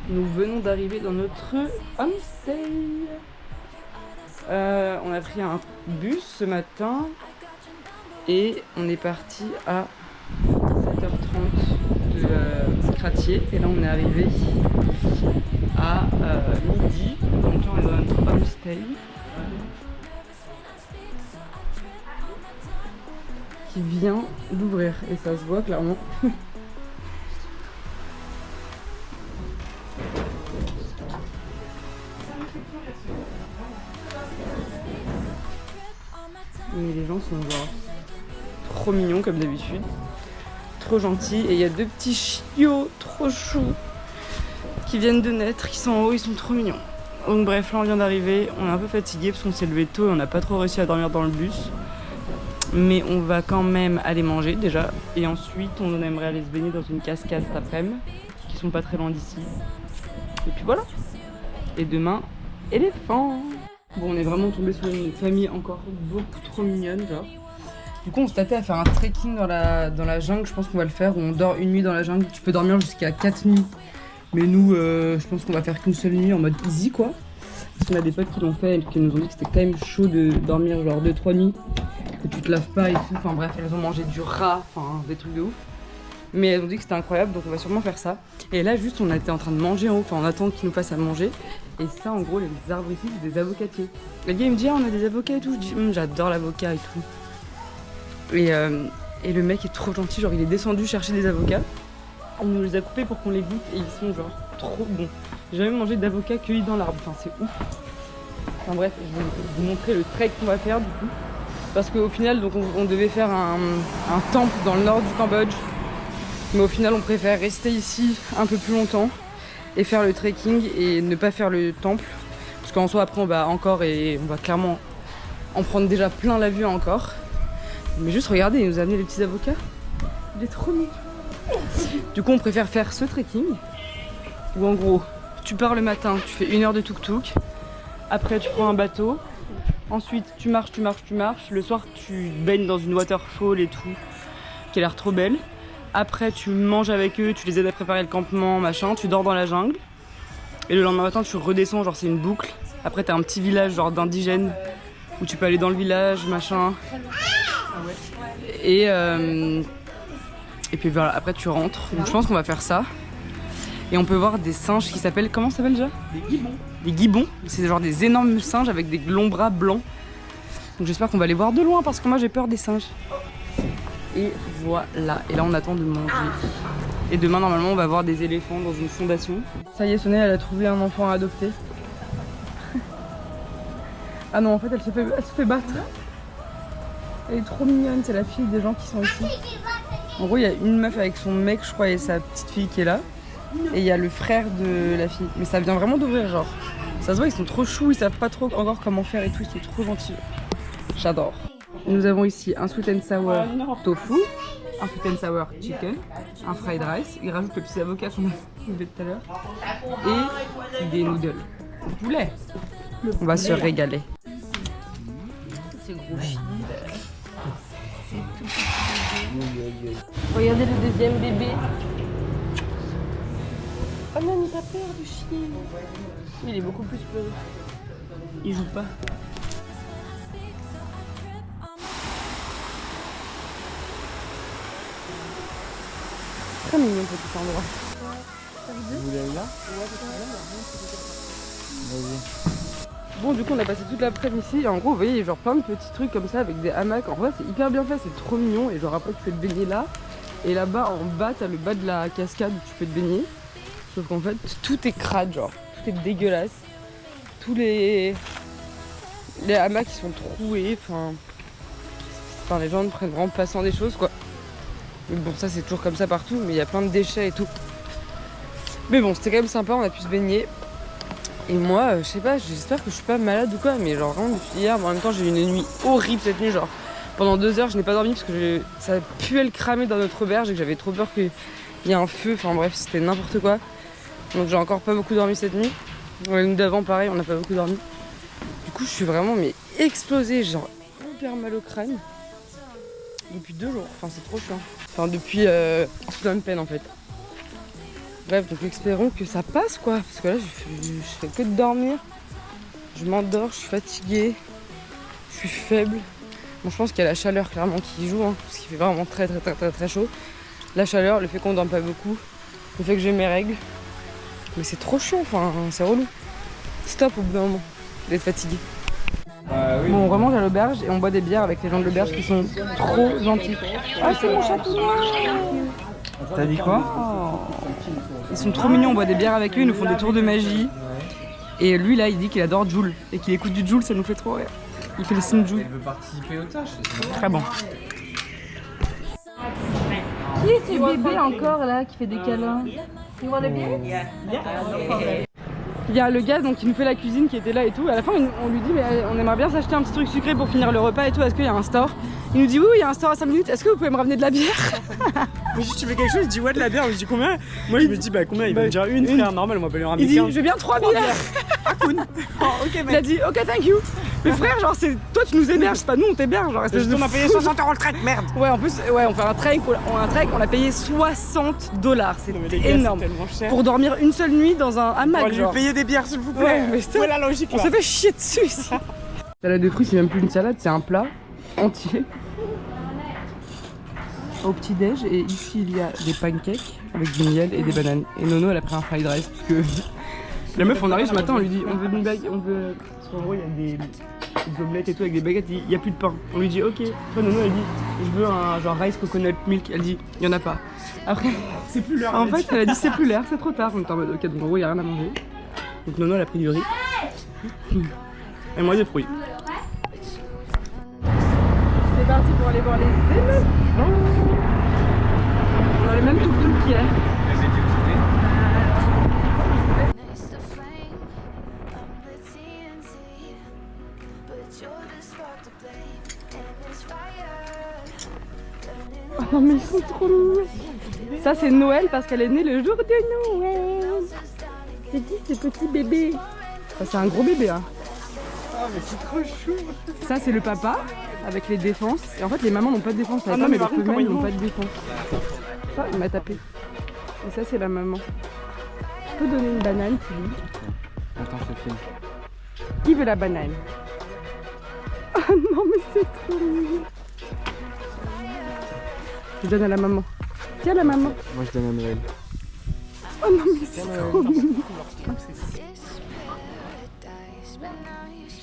Nous venons d'arriver dans notre homestay. On a pris un bus ce matin et on est parti à 7h30 de Cratier. Et là on est arrivé à midi. Donc là on est dans notre homestay qui vient d'ouvrir et ça se voit clairement. Et les gens sont genre trop mignons comme d'habitude, trop gentils. Et il y a deux petits chiots trop choux qui viennent de naître, qui sont en haut, ils sont trop mignons. Donc bref, là on vient d'arriver, on est un peu fatigué parce qu'on s'est levé tôt et on n'a pas trop réussi à dormir dans le bus. Mais on va quand même aller manger déjà. Et ensuite on aimerait aller se baigner dans une cascade cet après-midi, qui sont pas très loin d'ici. Et puis voilà. Et demain, éléphant. Bon, on est vraiment tombé sur une famille encore beaucoup trop mignonne, genre. Du coup, on se tâtait à faire un trekking dans la jungle. Je pense qu'on va le faire, où on dort une nuit dans la jungle. Tu peux dormir jusqu'à 4 nuits. Mais nous, je pense qu'on va faire qu'une seule nuit en mode easy, quoi. Parce qu'on a des potes qui l'ont fait et qui nous ont dit que c'était quand même chaud de dormir genre 2-3 nuits. Que tu te laves pas et tout. Enfin bref, elles ont mangé du rat, enfin des trucs de ouf. Mais elles ont dit que c'était incroyable, donc on va sûrement faire ça. Et là, juste, on était en train de manger en haut. Enfin, on attend qu'ils nous fassent à manger. Et ça, en gros, les arbres ici, c'est des avocatiers. Et le gars, il me dit, ah, on a des avocats et tout. Je dis, j'adore l'avocat et tout. Et le mec est trop gentil. Genre, il est descendu chercher des avocats. Il nous les a coupés pour qu'on les goûte. Et ils sont, genre, trop bons. J'ai jamais mangé d'avocats cueillis dans l'arbre. Enfin, c'est ouf. Enfin, bref, je vais vous montrer le trek qu'on va faire, du coup. Parce qu'au final, donc, on devait faire un temple dans le nord du Cambodge. Mais au final, on préfère rester ici un peu plus longtemps et faire le trekking et ne pas faire le temple. Parce qu'en soi, après, on va encore et on va clairement en prendre déjà plein la vue encore. Mais juste regardez, il nous a amené les petits avocats. Il est trop mignon. Du coup, on préfère faire ce trekking où en gros, tu pars le matin, tu fais 1 heure de tuk-tuk. Après, tu prends un bateau. Ensuite, tu marches. Le soir, tu baignes dans une waterfall et tout, qui a l'air trop belle. Après, tu manges avec eux, tu les aides à préparer le campement, machin, tu dors dans la jungle. Et le lendemain matin, tu redescends, genre c'est une boucle. Après, t'as un petit village genre d'indigènes où tu peux aller dans le village, machin. Et puis voilà, après tu rentres. Donc je pense qu'on va faire ça. Et on peut voir des singes qui s'appellent, comment ça s'appelle déjà? Des gibbons. Des gibbons, c'est genre des énormes singes avec des longs bras blancs. Donc j'espère qu'on va les voir de loin parce que moi j'ai peur des singes. Et voilà, et là on attend de manger. Et demain normalement on va voir des éléphants dans une fondation. Ça y est, Sonia elle a trouvé un enfant à adopter. Ah non, en fait elle se fait battre. Elle est trop mignonne, c'est la fille des gens qui sont ici. En gros il y a une meuf avec son mec je crois et sa petite fille qui est là. Et il y a le frère de la fille. Mais ça vient vraiment d'ouvrir genre. Ça se voit, ils sont trop choux, ils savent pas trop encore comment faire et tout, ils sont trop gentils. J'adore. Nous avons ici un sweet and sour tofu, un sweet and sour chicken, un fried rice, il rajoute le petit avocat qu'on a trouvé tout à l'heure, et des noodles. Poulet. On va se régaler. C'est gros chien. Regardez le deuxième bébé. Oh non, il a peur du chien. Il est beaucoup plus peureux. Il joue pas. Très mignon petit endroit. Vous voulez aller là? Vas-y. Bon, du coup on a passé toute l'après-midi ici et en gros vous voyez il y a genre plein de petits trucs comme ça avec des hamacs. En vrai c'est hyper bien fait, c'est trop mignon. Et genre après tu peux te baigner là. Et là-bas en bas t'as le bas de la cascade où tu peux te baigner. Sauf qu'en fait tout est crade, genre tout est dégueulasse. Tous les hamacs ils sont troués, enfin les gens ne prennent vraiment pas soin des choses quoi. Mais bon ça c'est toujours comme ça partout, mais il y a plein de déchets et tout. Mais bon c'était quand même sympa, on a pu se baigner. Et moi je sais pas, j'espère que je suis pas malade ou quoi, mais genre vraiment depuis hier, en même temps j'ai eu une nuit horrible cette nuit, genre pendant 2 heures je n'ai pas dormi parce que ça puait le cramer dans notre auberge et que j'avais trop peur qu'il y ait un feu, enfin bref c'était n'importe quoi. Donc j'ai encore pas beaucoup dormi cette nuit. La nuit d'avant pareil, on n'a pas beaucoup dormi. Du coup je suis vraiment mais explosée, genre hyper mal au crâne. Depuis 2 jours, enfin c'est trop chiant. Enfin depuis Phnom Penh en fait. Bref, donc espérons que ça passe quoi. Parce que là, je fais que de dormir. Je m'endors, je suis fatiguée. Je suis faible. Bon, je pense qu'il y a la chaleur clairement qui joue, hein, parce qu'il fait vraiment très chaud. La chaleur, le fait qu'on ne dorme pas beaucoup, le fait que j'ai mes règles. Mais c'est trop chiant, enfin, c'est relou. Stop au bout d'un moment d'être fatigué. Oui. Bon, on remonte à l'auberge et on boit des bières avec les gens de l'auberge qui sont trop gentils. Ah, c'est mon chaton noir. T'as dit quoi? Ils sont trop mignons, on boit des bières avec eux, ils nous font des tours de magie. Et lui là, il dit qu'il adore Jul et qu'il écoute du Jul, ça nous fait trop rire. Il fait le signe Jul. Il veut participer aux tâches. Très bon. Qui est ce bébé encore là qui fait des câlins? You want a beer? Il y a le gars donc, qui nous fait la cuisine qui était là et tout. À la fin, on lui dit mais on aimerait bien s'acheter un petit truc sucré pour finir le repas et tout. Est-ce qu'il y a un store? Il nous dit oui, il y a un store à 5 minutes. Est-ce que vous pouvez me ramener de la bière? Mais si tu veux quelque chose, il dit ouais de la bière. Je dis combien? Moi je me dis bah combien? Il va me dire une frère normal, on va pas lui ramener. Il dit 15. je veux bien 3 bières. Ah cool. Oh, ok Il mec. a dit ok thank you. Mais frère, genre c'est toi tu nous héberges, c'est pas nous on t'héberge. Genre espèce de On a payé 60 € le trek, merde. Ouais, en plus, ouais, on fait un trek, on l'a payé $60. C'est Non, mais les gars, énorme. c'est tellement cher. Pour dormir une seule nuit dans un On va hamac, lui genre. payer des bières s'il vous plaît. Ouais, mais c'est Où est la logique On là? se fait chier dessus ici. Salade de fruits, c'est même plus une salade, c'est un plat entier. Au petit-déj, et ici il y a des pancakes avec du miel et des bananes. Et Nono elle a pris un fried rice parce que la meuf on arrive ce matin, on lui dit on veut une bague, on veut. Parce qu'en gros il y a des omelettes et tout avec des baguettes, il n'y a plus de pain. On lui dit ok. Toi Nono elle dit je veux un genre rice coconut milk, elle dit il n'y en a pas. Après C'est plus l'heure. en fait elle a dit c'est plus l'air, c'est trop tard. On était en mode ok donc en gros il n'y a rien à manger. Donc Nono elle a pris du riz. Et moi des fruits. C'est parti pour aller voir les éléphants. Dans les mêmes tuk-tuk qu'hier. Oh non mais ils sont trop mignons. Ça c'est Noël parce qu'elle est née le jour de Noël. C'est qui ce petit bébé? Ça c'est un gros bébé hein. Ah mais c'est trop chou. Ça c'est le papa avec les défenses. Et en fait les mamans n'ont pas de défense. Ah non, mais mais les par contre, comment femelles ils n'ont pas mangent de défense. Ah, il m'a tapé. Et ça c'est la maman. Je peux donner une banane Tilly? Attends, je te filme. Qui veut la banane? Oh non mais c'est trop mignon. Je donne à la maman. Tiens la maman. Moi je donne à Noël. Oh non mais c'est trop mignon.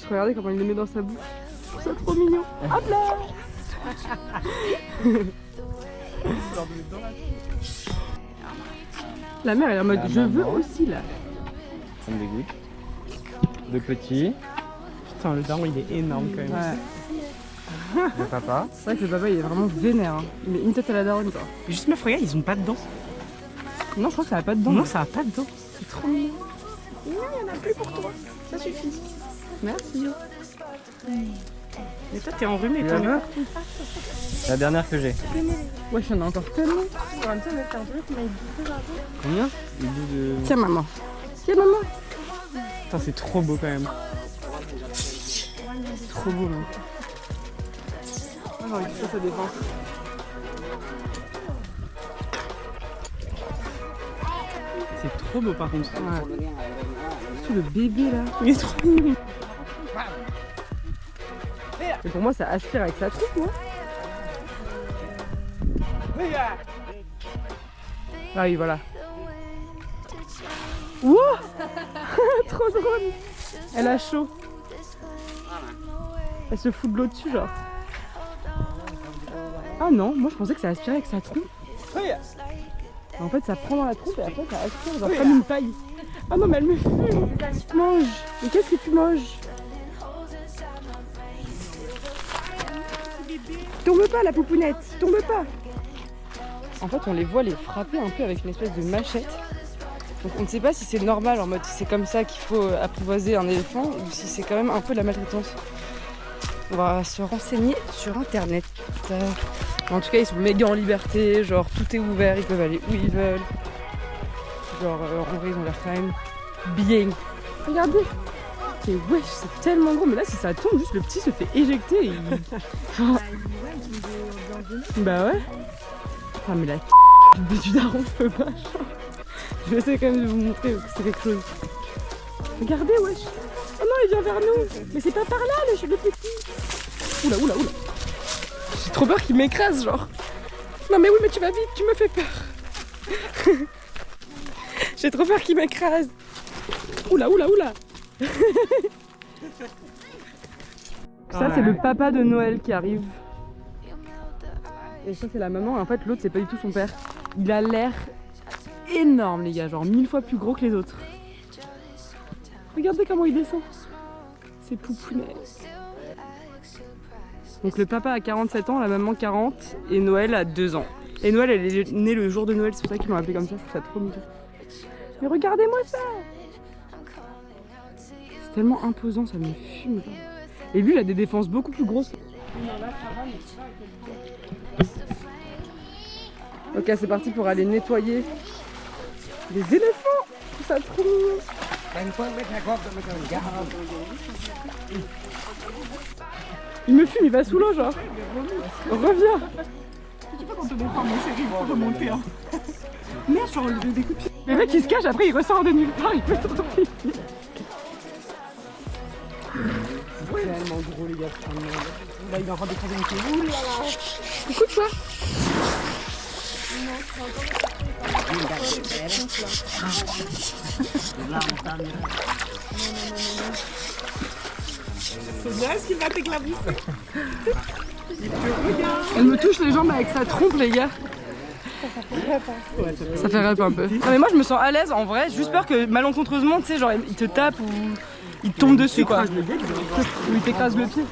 Regardez comment il le met dans sa bouche. Je trouve ça trop mignon. Hop là. La mère elle est en mode La je veux maman. aussi là. Ça me dégoûte. Deux petits. Putain le daron il est énorme quand même. Ouais. Le papa. C'est vrai que le papa il est vraiment vénère. Hein. Il met une tête à la daronne quoi. Juste meuf regarde ils ont pas de dents. Non je crois que ça a pas de dents. Non ça a pas de dents. c'est trop mignon. Non il y en a plus pour toi. Ça suffit. Merci. Mais toi t'es enrhumé Tu toi. la veux? La dernière que j'ai. Ouais j'en ai encore tellement. Combien? Le bout de. Tiens maman. Tiens maman. Putain c'est trop beau quand même. Trop beau même. Ah, j'ai envie que ça défense. C'est trop beau par contre. Ouais. Surtout le bébé là. Il est trop mignon. Et pour moi ça aspire avec sa troupe moi. Ah oui voilà. Wouh. Trop drôle. Elle a chaud. Elle se fout de l'eau dessus genre. Ah non, moi je pensais que ça aspirait avec sa trompe. En fait ça prend dans la trompe et après ça aspire genre comme une paille. Ah non mais elle me fume. Tu manges. Mais qu'est-ce que tu manges? Tombe pas la poupounette, tombe pas. En fait on les voit les frapper un peu avec une espèce de machette. Donc on ne sait pas si c'est normal en mode si c'est comme ça qu'il faut apprivoiser un éléphant ou si c'est quand même un peu de la maltraitance. On va se renseigner sur internet. En tout cas ils sont méga en liberté, genre tout est ouvert, ils peuvent aller où ils veulent. Genre en vrai ils ont l'air quand même bien. Regardez. Ok wesh c'est tellement gros mais là si ça tombe juste le petit se fait éjecter et il... Bah ouais. Ah mais la du daron je peux pas genre. Je vais essayer quand même de vous montrer que c'est quelque chose. Regardez, wesh. Oh non, il vient vers nous. Mais c'est pas par là, le petit. Oula, oula, oula. J'ai trop peur qu'il m'écrase, genre. Non mais oui, mais tu vas vite, tu me fais peur. J'ai trop peur qu'il m'écrase. Oula, oula, oula. Ça, c'est le papa de Noël qui arrive. Et ça, c'est la maman. Et en fait, l'autre, c'est pas du tout son père. Il a l'air énorme, les gars. Genre 1000 fois plus gros que les autres. Regardez comment il descend. C'est poupounet. Donc le papa a 47 ans, la maman 40 et Noël a 2 ans. Et Noël, elle est née le jour de Noël, c'est pour ça qu'ils l'ont appelé comme ça, je trouve ça trop mignon. Mais regardez-moi ça! C'est tellement imposant, ça me fume. Et lui, il a des défenses beaucoup plus grosses. Ok, c'est parti pour aller nettoyer les éléphants! Je trouve ça trop mignon. Il me fume, il va sous l'eau, genre. Reviens. Je sais pas quand on est pas mon chéri, il faut remonter. Hein. Merde, genre le des coups de pied. Le mec il se cache, après il ressort de nulle part, il fait trop pipi. C'est tellement gros, les gars. Là, il est en train de faire une pied. Ouh là là. Écoute toi. C'est bien ce qu'il va t'éclabousser. Elle me touche les jambes avec sa trompe, les gars. Ça fait rêve un peu. Non mais moi je me sens à l'aise en vrai, juste peur que malencontreusement, tu sais, genre il te tape ou il te tombe dessus quoi. Ou il t'écrase le pied.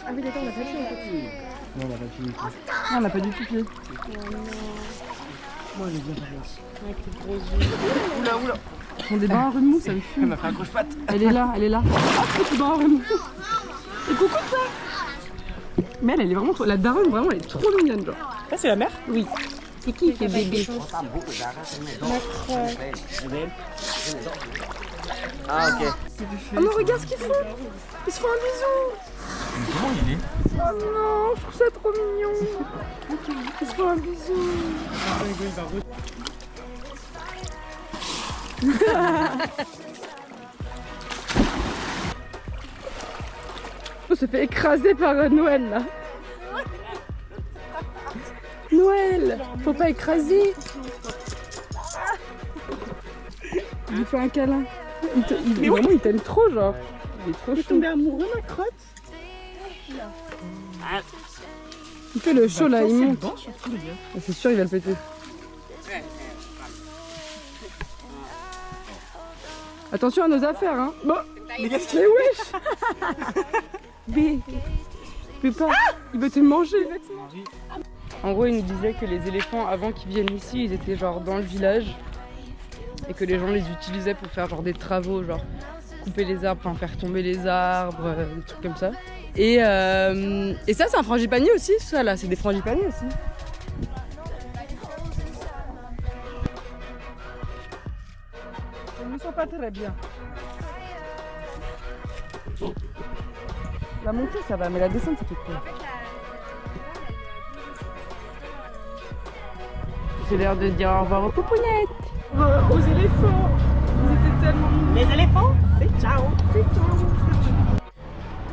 Ah oui d'accord, on a pas de pied. Non, on a pas fini. Non, on n'a pas du tout pied. Moi, elle est bien par Oula oula. Ils font des bains à remous, ça me fume. Elle m'a fait un croche-patte. Elle est là, elle est là. Ah, petit bain à remous. Et coucou toi. Mais elle est vraiment trop... La daronne, vraiment, elle est trop mignonne, genre. Ça, c'est la mère? Oui. C'est qui est bébé? Ah, ok. Oh mais regarde ce qu'ils font. Ils se font un bisou. Comment il est? Oh non, je trouve ça trop mignon. Ils se font un bisou. On se fait écraser par Noël là. Noël, faut pas écraser. Il lui fait un câlin. Vraiment, il t'aime trop, genre. Il est trop chou. Amoureux, ma crotte. Il fait le show là, il monte. Bon, surtout, les gars. C'est sûr, il va le péter. Attention à nos affaires, hein. Bon. Les gars, Mais wesh. B. Il peut pas. Il veut te manger. En gros, il nous disait que les éléphants, avant qu'ils viennent ici, ils étaient genre dans le village. Et que les gens les utilisaient pour faire genre des travaux, genre couper les arbres, enfin faire tomber les arbres, des trucs comme ça. Et ça, c'est un frangipanier aussi, ça là, c'est des frangipaniers aussi. Ils ne sont pas très bien. La montée ça va, mais la descente ça fait quoi? J'ai l'air de dire au revoir aux poupounettes. Aux éléphants. Ils étaient tellement mignons. Les éléphants, c'est ciao. C'est ciao.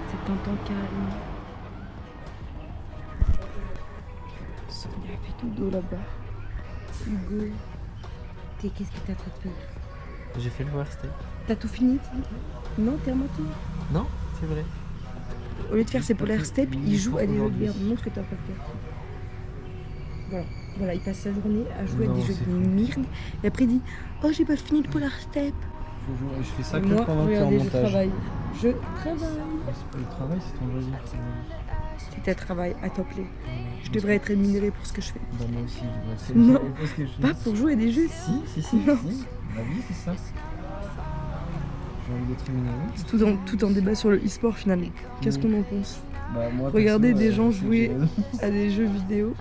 C'est un temps calme. Sonia fait dodo là-bas. Hugo. Qu'est-ce que t'as fait de faire? J'ai fait le War Step. T'as tout fini? Non, t'es à moitié. Non, c'est vrai. Au lieu de faire ses polaires steps, il joue à des jeux de merde. Montre ce que t'as pas fait. Voilà. Voilà, il passe sa journée à jouer à des jeux de merde. Et après il dit oh j'ai pas fini le polar step. Je fais ça Et que moi, pendant que tu es en regardez, je montage. travaille. Je travaille. C'est pas le travail, c'est ton loisir. C'est un travail à temps plein. Je devrais être rémunérée pour ce que je fais. Bah, moi aussi, je Non, parce que je pas pour jouer à des jeux. Si, Non. si. La vie, c'est ça. J'ai envie d'être rémunéré. C'est tout un débat sur le e-sport finalement. Qu'est-ce qu'on en pense? Bah, moi, Regardez perso, des gens je sais que jouer j'ai raison. à des jeux vidéo.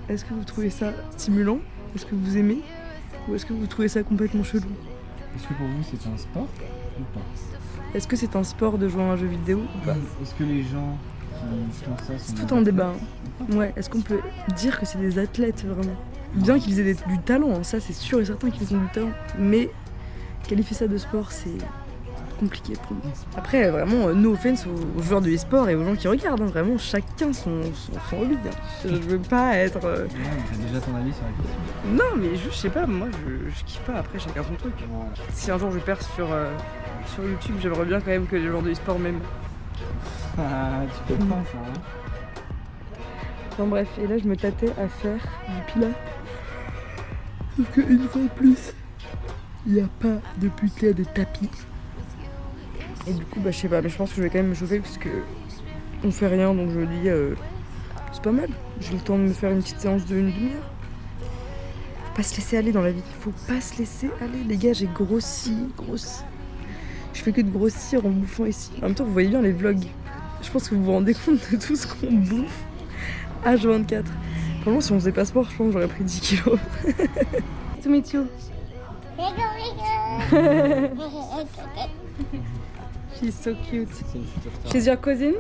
Est-ce que vous trouvez ça stimulant? Est-ce que vous aimez? Ou est-ce que vous trouvez ça complètement chelou? Est-ce que pour vous, c'est un sport ou pas? Est-ce que c'est un sport de jouer à un jeu vidéo ou pas? Est-ce que les gens qui font ça sont C'est tout un débat. Hein. Ouais, est-ce qu'on peut dire que c'est des athlètes vraiment? Bien qu'ils aient du talent, hein, ça c'est sûr et certain qu'ils ont du talent. Mais qualifier ça de sport, c'est compliqué pour nous. Après, vraiment, no offense aux joueurs de e-sport et aux gens qui regardent. Hein, vraiment, chacun son hobby. Hein. Je veux pas être... Ouais, t'as déjà ton avis sur la question. Non, mais je sais pas, moi je kiffe pas. Après, chacun son truc. Voilà. Si un jour je perce sur YouTube, j'aimerais bien quand même que les joueurs de e-sport m'aiment. Ah, tu peux pas ça, hein. Enfin bref, et là je me tâtais à faire du pilates. Sauf qu'une fois de plus, il n'y a pas de putain de tapis. Et du coup, bah je sais pas, mais je pense que je vais quand même me chauffer parce que on fait rien, donc je me dis c'est pas mal. J'ai le temps de me faire une petite séance de une demi-heure. Faut pas se laisser aller dans la vie, faut pas se laisser aller. Les gars, j'ai grossi. Je fais que de grossir en bouffant ici. En même temps, vous voyez bien les vlogs. Je pense que vous vous rendez compte de tout ce qu'on bouffe. H24. Franchement, si on faisait pas sport, je pense que j'aurais pris 10 kilos. To meet you. She's so cute. C'est une future star. She's your cousin?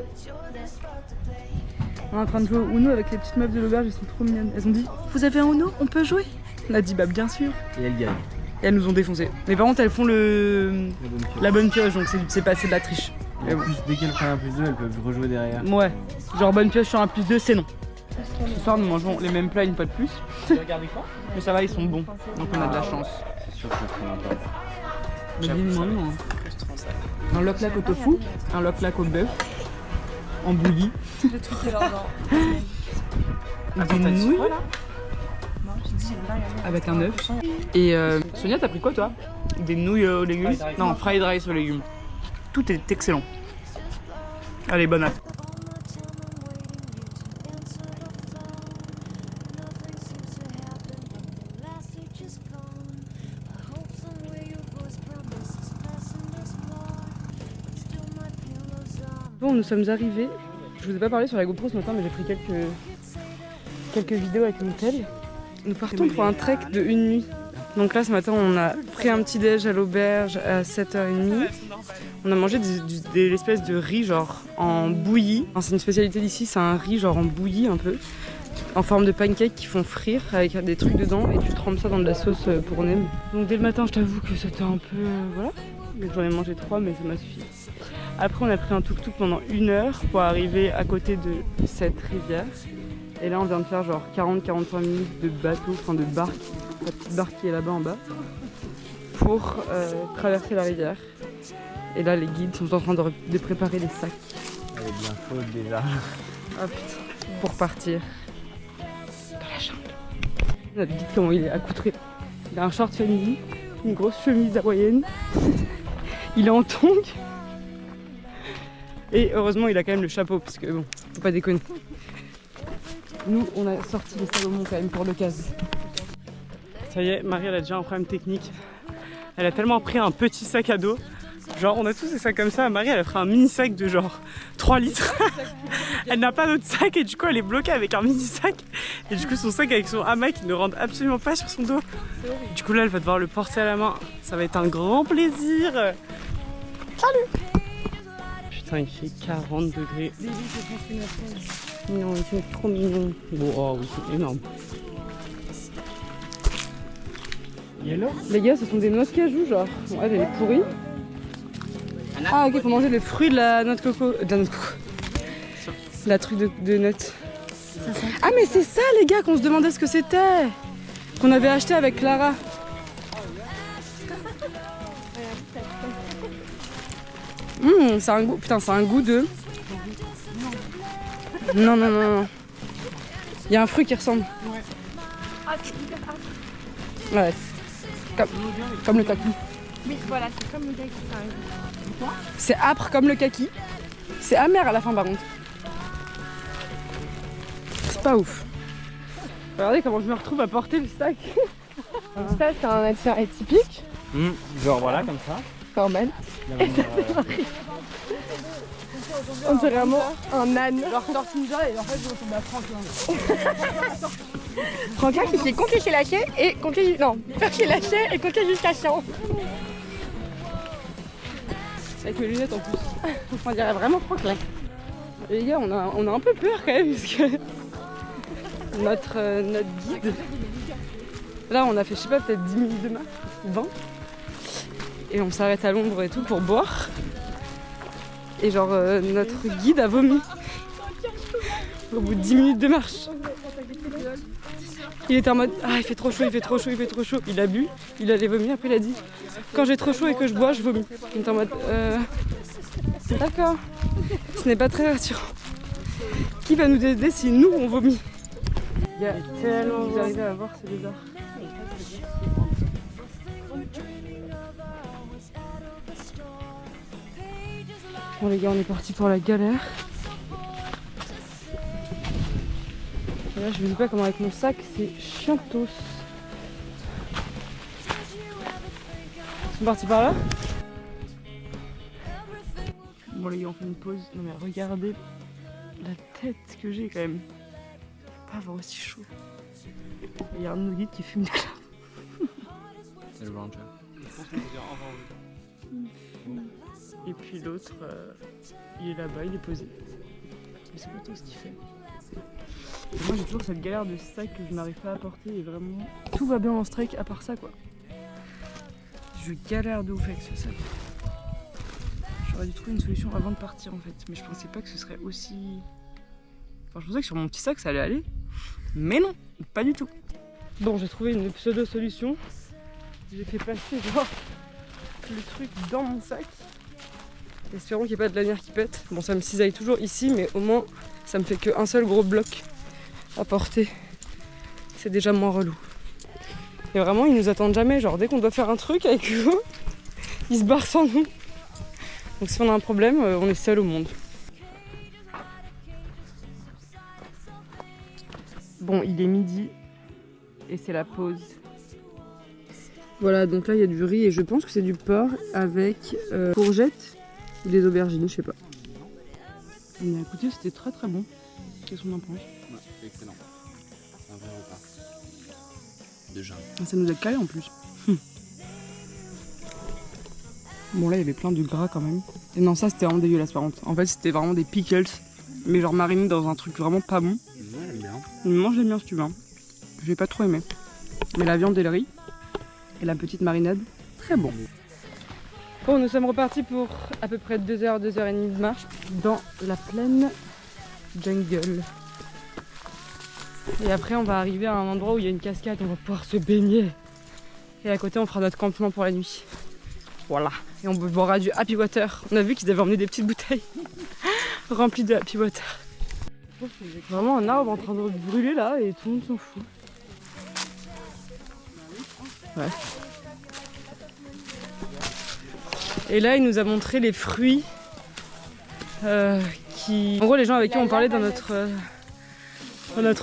On est en train de jouer au Uno avec les petites meufs de l'auberge, elles sont trop mignonnes. Elles ont dit, vous avez un Uno? On peut jouer? On a dit, bah bien sûr. Et elle gagne. Et elles nous ont défoncé. Mais par contre, elles font la bonne pioche, donc c'est pas de la triche. Et en plus, dès qu'elle prend un plus 2, elles peuvent rejouer derrière. Ouais, genre bonne pioche sur un plus 2, c'est non. Ce soir, nous mangeons les mêmes plats une fois de plus. Mais ça va, ils sont bons, donc on a de la chance. C'est sûr que ça fera un pas. Mais dis-moi non. Un loc-lac au tofu, un loc-lac au bœuf, en bouillie. Le truc est là, Des nouilles avec un œuf. Et Sonia, t'as pris quoi toi? Des nouilles aux légumes? Non, fried rice aux légumes. Tout est excellent. Allez, bonne app. Bon, nous sommes arrivés. Je vous ai pas parlé sur la GoPro ce matin, mais j'ai pris quelques vidéos avec mon tel. Nous partons pour un trek de une nuit. Donc là, ce matin, on a pris un petit déj à l'auberge à 7h30. On a mangé de l'espèce de riz genre en bouillie. Enfin, c'est une spécialité d'ici, c'est un riz genre en bouillie un peu, en forme de pancake qu'ils font frire avec des trucs dedans et tu trempes ça dans de la sauce pour nem. Donc dès le matin, je t'avoue que c'était un peu... voilà. J'en ai mangé 3 mais ça m'a suffi. Après on a pris un tuk-tuk pendant 1 heure pour arriver à côté de cette rivière. Et là on vient de faire genre 40-45 minutes de bateau, enfin de barque, la petite barque qui est là-bas en bas, pour traverser la rivière. Et là les guides sont en train de préparer les sacs. Elle est bien chaude déjà. Ah putain, pour partir dans la jungle. Notre guide comment il est accoutré. Il a un short féminin, une grosse chemise hawaïenne. Il est en tongs. Et heureusement il a quand même le chapeau parce que bon, faut pas déconner. Nous on a sorti les Salomon quand même pour l'occasion. Ça y est, Marie elle a déjà un problème technique. Elle a tellement pris un petit sac à dos. Genre on a tous des sacs comme ça, Marie elle a pris un mini sac de genre 3 litres. Elle n'a pas d'autre sac et du coup elle est bloquée avec un mini sac. Et du coup son sac avec son hamac il ne rentre absolument pas sur son dos. Du coup là elle va devoir le porter à la main. Ça va être un grand plaisir. Salut. Putain il fait 40 degrés. Non, ils sont trop mignons. Bon, oh oui c'est énorme. Yellow. Les gars, ce sont des noix de cajou, genre. Bon, elle est pourrie. Ah, ok, faut manger le fruit de la noix de coco. De la noix de coco. La truc de notes. Ah, mais c'est ça, les gars, qu'on se demandait ce que c'était. Qu'on avait acheté avec Clara. C'est un goût. Putain, c'est un goût de. Non, non, non, non. Il y a un fruit qui ressemble. Ouais. Comme le kaki. Oui, voilà, c'est comme le kaki. C'est âpre comme le kaki. C'est amer à la fin par contre. C'est pas ouf. Regardez comment je me retrouve à porter le sac. Ça, c'est un attirail typique. Genre voilà, comme ça. Normal. On dirait vraiment Un âne. leur tortue ninja et en fait je ressemble à Franklin. Franklin qui fait compter chez lâché et compter. Non, faire chez lâché et compter jusqu'à 100. Avec mes lunettes en plus. On dirait vraiment Franklin. Et les gars, on a un peu peur quand même parce que notre guide Là, on a fait, je sais pas, peut-être 10 minutes de marche, 20. Et on s'arrête à l'ombre et tout pour boire. Et genre, notre guide a vomi. Au bout de 10 minutes de marche. Il était en mode, ah, il fait trop chaud, il fait trop chaud, il fait trop chaud. Il a bu, il allait vomir, après il a dit, quand j'ai trop chaud et que je bois, je vomis. On était en mode, d'accord. Ce n'est pas très rassurant. Qui va nous aider si nous, on vomit? Il y a tellement, vous arrivez à voir, c'est bizarre. Bon les gars, on est parti pour la galère. Et là je me dis pas comment avec mon sac, c'est chiantos. Ils sont partis par là. Bon les gars, on fait une pause. Non mais regardez la tête que j'ai quand même. Faut pas avoir aussi chaud. Il y a un de nos guides qui fume des clopes. C'est le ranger. Et puis l'autre, il est là-bas, il est posé. Mais c'est pas tout ce qu'il fait. Et moi j'ai toujours cette galère de sac que je n'arrive pas à porter et vraiment tout va bien en strike à part ça quoi. Je galère de ouf avec ce sac. J'aurais dû trouver une solution avant de partir en fait, mais je pensais pas que ce serait aussi... Enfin je pensais que sur mon petit sac ça allait aller, mais non, pas du tout. Bon, j'ai trouvé une pseudo solution. J'ai fait passer genre le truc dans mon sac. Espérons qu'il n'y ait pas de lanière qui pète. Bon, ça me cisaille toujours ici, mais au moins ça me fait qu'un seul gros bloc à porter. C'est déjà moins relou. Et vraiment, ils nous attendent jamais. Genre, dès qu'on doit faire un truc avec eux, ils se barrent sans nous. Donc, si on a un problème, on est seul au monde. Bon, il est midi et c'est la pause. Voilà, donc là, il y a du riz et je pense que c'est du porc avec courgettes. Ou des aubergines, je sais pas. Mais écoutez, c'était très très bon. Qu'est-ce qu'on en pense? Ouais, c'est excellent. Un vrai repas. Déjà. Ça nous a calé en plus. Bon là, il y avait plein de gras quand même. Et non, ça c'était vraiment dégueulasse par contre. En fait, c'était vraiment des pickles. Mais genre marinés dans un truc vraiment pas bon. Moi j'aime bien. Mange-les bien si tu veux. Hein. J'ai pas trop aimé. Mais la viande et le riz. Et la petite marinade, très bon. Bon, nous sommes repartis pour à peu près 2h, 2h30 de marche dans la plaine jungle. Et après, on va arriver à un endroit où il y a une cascade, on va pouvoir se baigner. Et à côté, on fera notre campement pour la nuit. Voilà. Et on boira du happy water. On a vu qu'ils avaient emmené des petites bouteilles remplies de happy water. Vraiment un arbre en train de brûler là et tout le monde s'en fout. Ouais. Et là, il nous a montré les fruits qui... En gros, les gens avec qui on parlait dans notre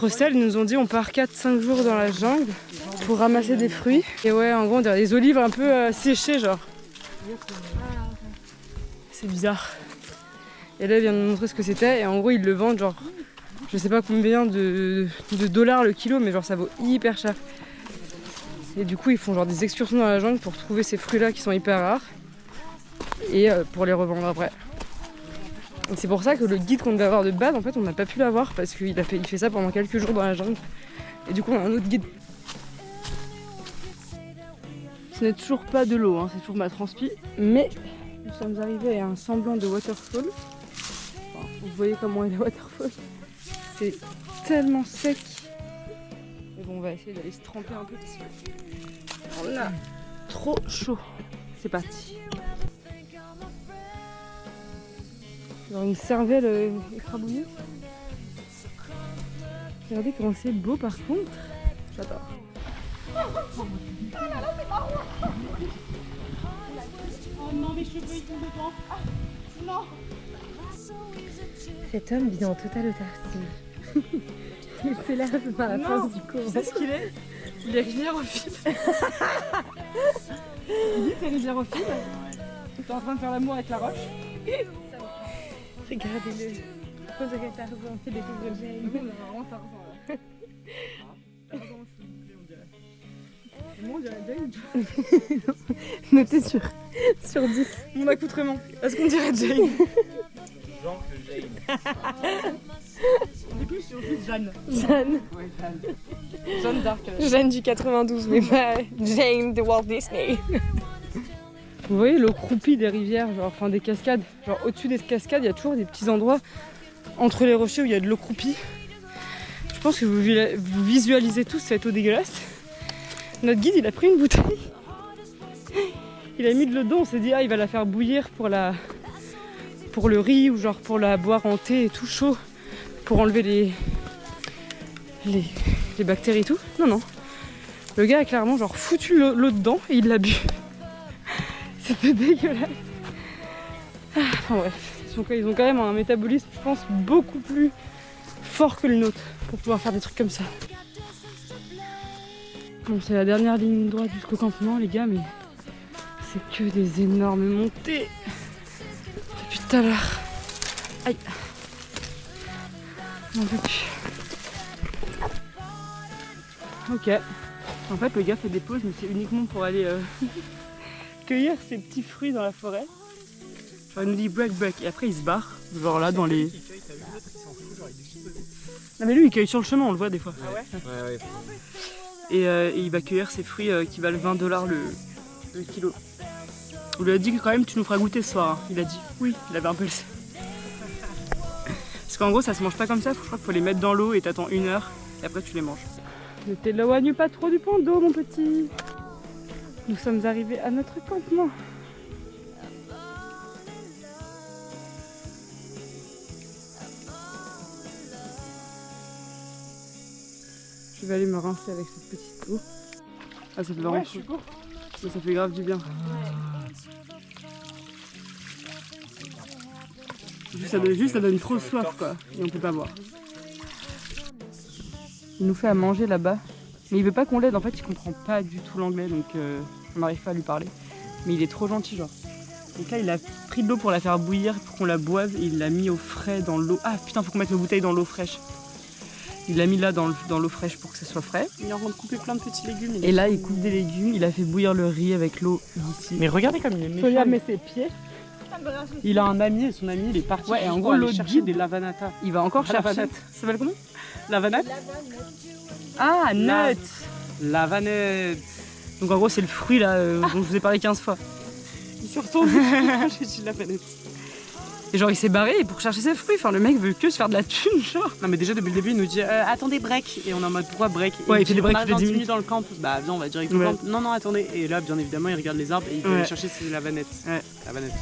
hostel, ils nous ont dit on part 4-5 jours dans la jungle pour ramasser des fruits. Et ouais, en gros, on dirait des olives un peu séchées, genre. C'est bizarre. Et là, il vient de nous montrer ce que c'était. Et en gros, ils le vendent genre, je sais pas combien de dollars le kilo, mais genre ça vaut hyper cher. Et du coup, ils font genre des excursions dans la jungle pour trouver ces fruits-là qui sont hyper rares. Et pour les revendre après. Et c'est pour ça que le guide qu'on devait avoir de base, en fait, on n'a pas pu l'avoir parce qu'il fait ça pendant quelques jours dans la jungle. Et du coup, on a un autre guide. Ce n'est toujours pas de l'eau, hein, c'est toujours ma transpi. Mais nous sommes arrivés à un semblant de waterfall. Enfin, vous voyez comment est le waterfall. C'est tellement sec. Mais bon, on va essayer d'aller se tremper un peu parce que on a trop chaud. C'est parti. Genre une cervelle écrabouillée. Regardez comment c'est beau par contre. J'adore. Oh non, mes cheveux ils sont dedans. Ah, non. Cet homme vit en totale autarcie. Il s'élève par la force du corps. Tu sais ce qu'il est? Il est riviérophile. Il dit t'es riviérophile. T'es en train de faire l'amour avec la roche. Regardez-le. On dirait Tarzan, fait des pauvres Jane. On a vraiment Tarzan là. Tarzan s'il vous plaît, on dirait. Moi on dirait Jane. Notez sur 10. Mon accoutrement. Est-ce qu'on dirait Jane? Genre que Jane. Du coup, je suis juste Jeanne. Jeanne. Ouais, Jeanne. Jeanne d'Arc. Jeanne du 92, mais pas Jane de Walt Disney. Vous voyez l'eau croupie des rivières, genre, enfin des cascades. Genre au-dessus des cascades, il y a toujours des petits endroits entre les rochers où il y a de l'eau croupie. Je pense que vous visualisez tous cette eau dégueulasse. Notre guide, il a pris une bouteille. Il a mis de l'eau dedans, on s'est dit ah il va la faire bouillir pour le riz ou genre pour la boire en thé et tout chaud pour enlever les bactéries et tout. Non non. Le gars a clairement genre foutu l'eau dedans et il l'a bu. C'était dégueulasse. Enfin bref, ils ont quand même un métabolisme, je pense, beaucoup plus fort que le nôtre pour pouvoir faire des trucs comme ça. Bon, c'est la dernière ligne droite jusqu'au campement, les gars, mais c'est que des énormes montées depuis tout à l'heure. Aïe. On peut plus. Ok. En fait, le gars fait des pauses, mais c'est uniquement pour aller cueillir ces petits fruits dans la forêt. Genre, il nous dit break, et après il se barre, genre là dans les. Non, mais lui il cueille sur le chemin, on le voit des fois. Ah ouais? Ouais. Et il va cueillir ces fruits qui valent 20 $ le kilo. On lui a dit que quand même tu nous feras goûter ce soir. Hein. Il a dit oui, il avait un peu le seum. Parce qu'en gros ça se mange pas comme ça, je crois qu'il faut les mettre dans l'eau et t'attends 1 heure et après tu les manges. Ne t'éloigne pas trop du point d'eau mon petit. Nous sommes arrivés à notre campement. Je vais aller me rincer avec cette petite eau. Ah, ça fait vraiment chaud. Mais ça fait grave du bien. Ça donne trop soif quoi. Et on peut pas boire. Il nous fait à manger là-bas. Mais il veut pas qu'on l'aide. En fait, il comprend pas du tout l'anglais. Donc on n'arrive pas à lui parler. Mais il est trop gentil genre. Donc là, il a pris de l'eau pour la faire bouillir, pour qu'on la boive. Et il l'a mis au frais dans l'eau. Ah putain, faut qu'on mette nos bouteilles dans l'eau fraîche. Il l'a mis là dans l'eau fraîche pour que ça soit frais. Il est en train de couper plein de petits légumes. Et là, il coupe des légumes. Il a fait bouillir le riz avec l'eau d'ici. Mais regardez comme il est méchant. Soya met ses pieds. Il a un ami et son ami il est parti. Ouais, et en pour gros, aller l'autre chercher guide, des lavanata. il va encore chercher. Lavanette. Ça s'appelle comment? Lavanette? Ah, nut. Lavanette. Donc en gros, c'est le fruit là dont je vous ai parlé 15 fois. Il se retourne. J'ai dit lavanette. Et genre, il s'est barré pour chercher ses fruits. Enfin, le mec veut que se faire de la thune, genre. Non mais déjà depuis le début il nous dit attendez break et on est en mode pourquoi break et Ouais, il fait des breaks on a toutes les 10 20 minutes. minutes dans le camp. Bah viens on va direct au Ouais. camp. Non attendez et là bien évidemment il regarde les arbres et il va Ouais. aller chercher ses lavanettes. Ouais. Lavanettes.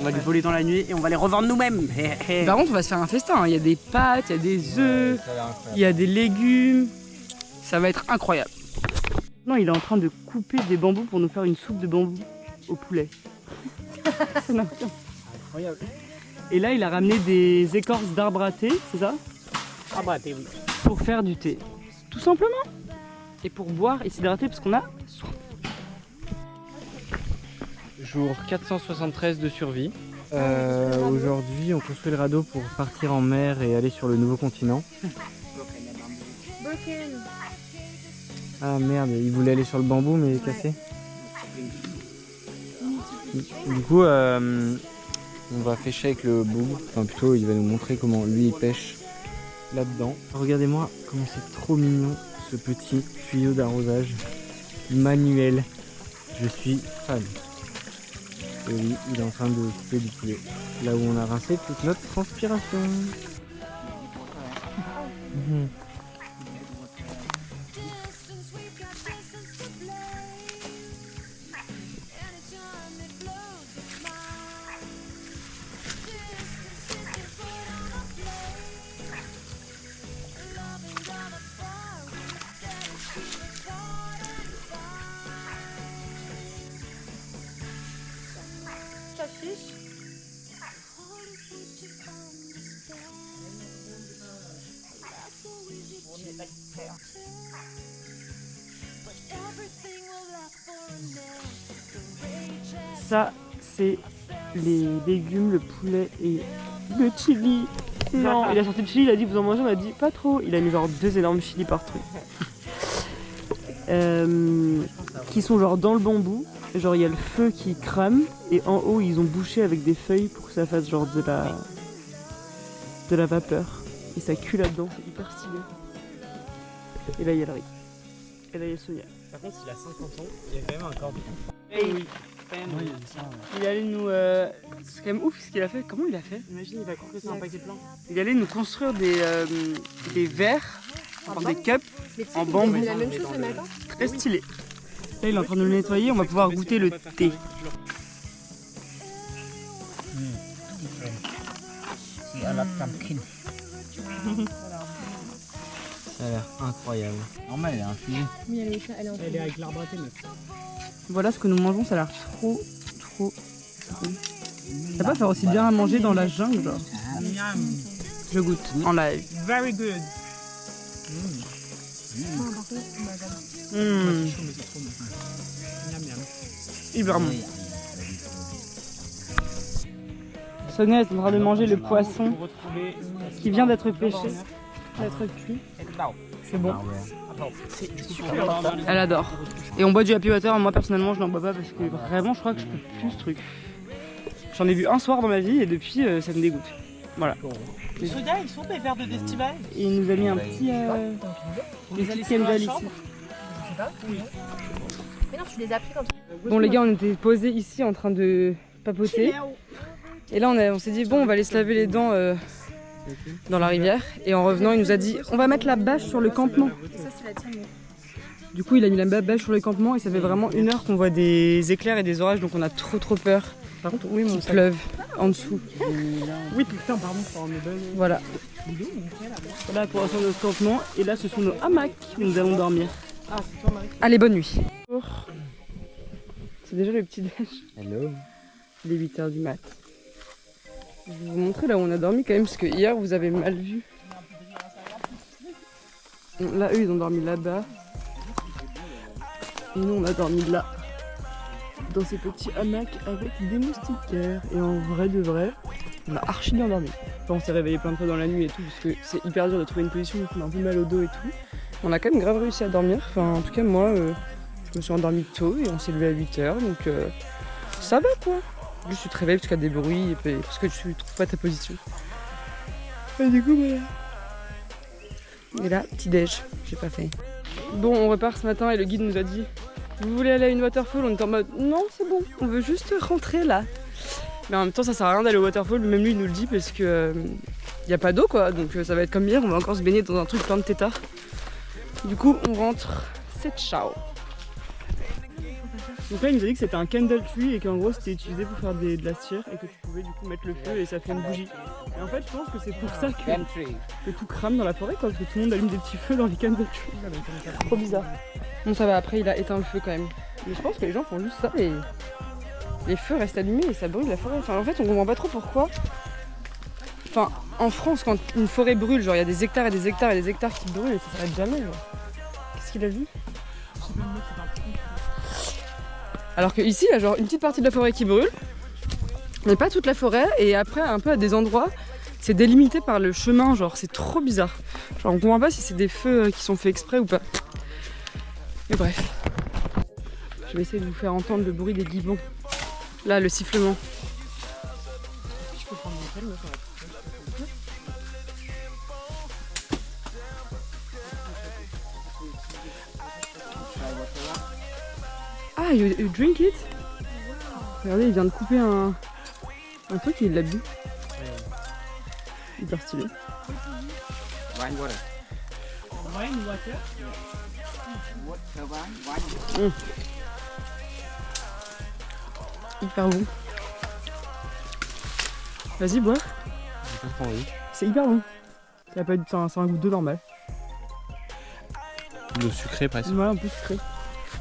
On va les voler dans la nuit et on va les revendre nous-mêmes. Par contre, on va se faire un festin. Hein. Il y a des pâtes, il y a des œufs, il y a des légumes. Ça va être incroyable. Non, il est en train de couper des bambous pour nous faire une soupe de bambou au poulet. Ça n'a aucun sens. Incroyable. Et là, il a ramené des écorces d'arbres à thé, c'est ça? Ah bah t'es oui. Pour faire du thé. Tout simplement. Et pour boire et s'hydrater parce qu'on a soif. Jour 473 de survie. Aujourd'hui, on construit le radeau pour partir en mer et aller sur le nouveau continent. Ah merde, il voulait aller sur le bambou mais il est cassé. Du coup, on va pêcher avec le bout. Enfin plutôt, il va nous montrer comment lui il pêche là-dedans. Regardez-moi comment c'est trop mignon ce petit tuyau d'arrosage manuel. Je suis fan. Et oui, il est en train de couper du poulet. Là où on a rincé toute notre transpiration. Mhm. Ça, c'est les légumes, le poulet et le chili. Non, il a sorti le chili, il a dit vous en mangez, on a dit pas trop. Il a mis genre 2 énormes chili par truc. Qui sont genre dans le bambou. Genre il y a le feu qui crame et en haut ils ont bouché avec des feuilles pour que ça fasse genre de de la vapeur. Et ça cuit là-dedans, c'est hyper stylé. Et là il y a le riz. Et là il y a Sonia. Par contre, il a 50 ans, il y a quand même un corps de Oui, quand même. Oui, ça. Il allait nous. C'est quand même ouf ce qu'il a fait. Comment il a fait? Imagine, il a compris c'est un paquet plein. Il allait nous construire des verres, enfin des cups en bambou. C'est la même chose le matin. Très stylé. Là, il est en train de le nettoyer, on va pouvoir goûter le thé. Ça a l'air incroyable. Normal, elle est infusée. Oui, elle est en Elle est avec l'arbre à thé, meuf. Voilà ce que nous mangeons, ça a l'air trop bon. Ça va pas faire aussi bien à manger dans la jungle, genre. Je goûte en live. Very good. Hyper bon. Sonia est en train de manger le poisson qui vient d'être pêché, d'être cuit. C'est bon. C'est super bon. Elle adore. Et on boit du happy water. Moi personnellement je n'en bois pas parce que vraiment je crois que je peux plus ce truc. J'en ai vu un soir dans ma vie et depuis ça me dégoûte. Voilà. Sonia, ils sont des verres de Destival. Et il nous a mis un petit des petites candles ici. Mais non, tu les as pris quand tu... Bon les gars, on était posés ici en train de papoter. Et là on s'est dit bon, on va aller se laver les dents dans la rivière. Et en revenant il nous a dit on va mettre la bâche sur le campement. Ça, c'est la tienne. Du coup il a mis la bâche sur le campement et ça fait vraiment 1 heure qu'on voit des éclairs et des orages, donc on a trop peur. Par contre, oui, mon Il pleuve en dessous. Oui, putain, pardon, ça en est bonne. Voilà. Voilà pour l'instant notre campement. Et là, ce sont nos hamacs où nous allons dormir. Ah, c'est toi, Marie. Allez, bonne nuit. C'est déjà le petit déj. Hello. Il est 8h du mat. Je vais vous montrer là où on a dormi quand même, parce que hier vous avez mal vu. Là, eux, ils ont dormi là-bas. Et nous, on a dormi là. Dans ces petits hamacs avec des moustiquaires. Et en vrai de vrai, on a archi bien dormi. Enfin, on s'est réveillé plein de fois dans la nuit et tout, parce que c'est hyper dur de trouver une position où on a un peu mal au dos et tout. On a quand même grave réussi à dormir. Enfin, en tout cas, moi, je me suis endormi tôt et on s'est levé à 8h, donc ça va quoi. Juste tu te réveilles parce qu'il y a des bruits et puis parce que tu trouves pas ta position. Et du coup, voilà. Et là, petit déj, j'ai pas fait. Bon, on repart ce matin et le guide nous a dit vous voulez aller à une waterfall? On était en mode non, c'est bon, on veut juste rentrer là. Mais en même temps, ça sert à rien d'aller au waterfall, même lui il nous le dit parce que y a pas d'eau quoi, donc ça va être comme hier, on va encore se baigner dans un truc plein de tétards. Du coup, on rentre, c'est ciao. Donc là, il nous a dit que c'était un candle tree et qu'en gros, c'était utilisé pour faire de la cire et que tu pouvais du coup mettre le feu et ça fait une bougie. Et en fait, je pense que c'est pour ça que tout crame dans la forêt quoi, parce que tout le monde allume des petits feux dans les candle trees. Trop bizarre. Bon, ça va, après il a éteint le feu quand même. Mais je pense que les gens font juste ça et les feux restent allumés et ça brûle la forêt. Enfin, en fait, on comprend pas trop pourquoi. Enfin, en France, quand une forêt brûle, genre il y a des hectares et des hectares et des hectares qui brûlent et ça s'arrête jamais. Genre. Qu'est-ce qu'il a vu? Alors que ici, il y a genre une petite partie de la forêt qui brûle, mais pas toute la forêt, et après, un peu à des endroits, c'est délimité par le chemin, genre c'est trop bizarre. Genre on comprend pas si c'est des feux qui sont faits exprès ou pas. Mais bref. Je vais essayer de vous faire entendre le bruit des gibbons. Là, le sifflement. Je peux prendre mon tel, Ah, you drink it? Regardez, il vient de couper un truc et il l'a bu. Hyper stylé. Wine water. Wine water. Hyper bon. Vas-y, bois. J'ai pas trop envie. C'est hyper bon. Ça va pas être, c'est un goût d'eau normal. L'eau sucrée presque. Ouais, un peu sucré.